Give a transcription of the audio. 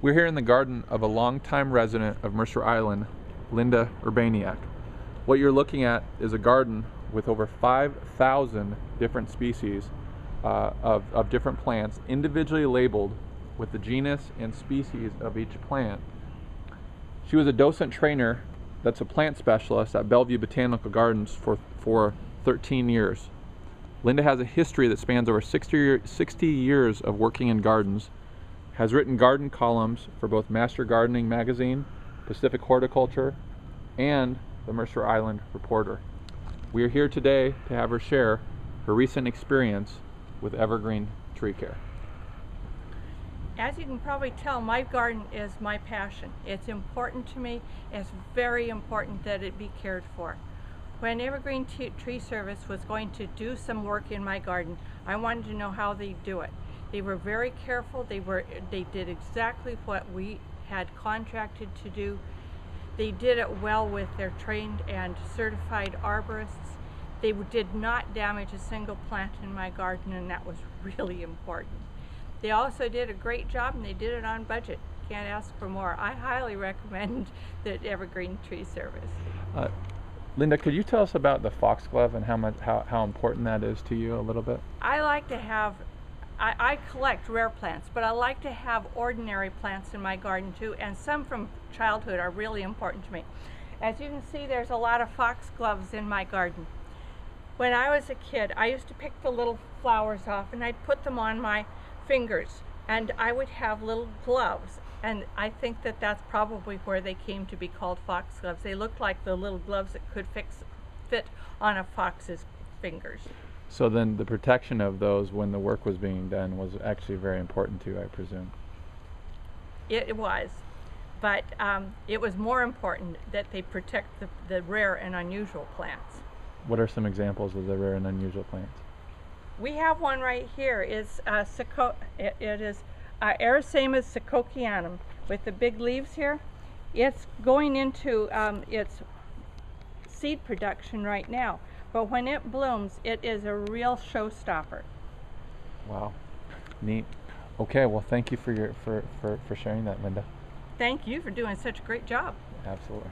We're here in the garden of a longtime resident of Mercer Island, Linda Urbaniak. What you're looking at is a garden with over 5,000 different species of different plants, individually labeled with the genus and species of each plant. She was a docent trainer that's a plant specialist at Bellevue Botanical Gardens for 13 years. Linda has a history that spans over 60 years of working in gardens, has written garden columns for both Master Gardening Magazine, Pacific Horticulture, and the Mercer Island Reporter. We are here today to have her share her recent experience with Evergreen tree care. As you can probably tell, my garden is my passion. It's important to me. It's very important that it be cared for. When Evergreen Tree Service was going to do some work in my garden, I wanted to know how they do it. They were very careful. They did exactly what we had contracted to do. They did it well with their trained and certified arborists. They did not damage a single plant in my garden, and that was really important. They also did a great job, and they did it on budget. Can't ask for more. I highly recommend the Evergreen Tree Service. Linda, could you tell us about the foxglove and how important that is to you a little bit? I like to have, I collect rare plants, but I like to have ordinary plants in my garden too, and some from childhood are really important to me. As you can see, there's a lot of foxgloves in my garden. When I was a kid, I used to pick the little flowers off and I'd put them on my fingers, and I would have little gloves, and I think that that's probably where they came to be called foxgloves. They looked like the little gloves that could fit on a fox's fingers. So then the protection of those when the work was being done was actually very important to you, I presume. It was, but it was more important that they protect the rare and unusual plants. What are some examples of the rare and unusual plants? We have one right here. It is Erysamus Secokianum with the big leaves here. It's going into its seed production right now, but when it blooms, it is a real showstopper. Wow, neat. Okay, well, thank you for sharing that, Linda. Thank you for doing such a great job. Absolutely.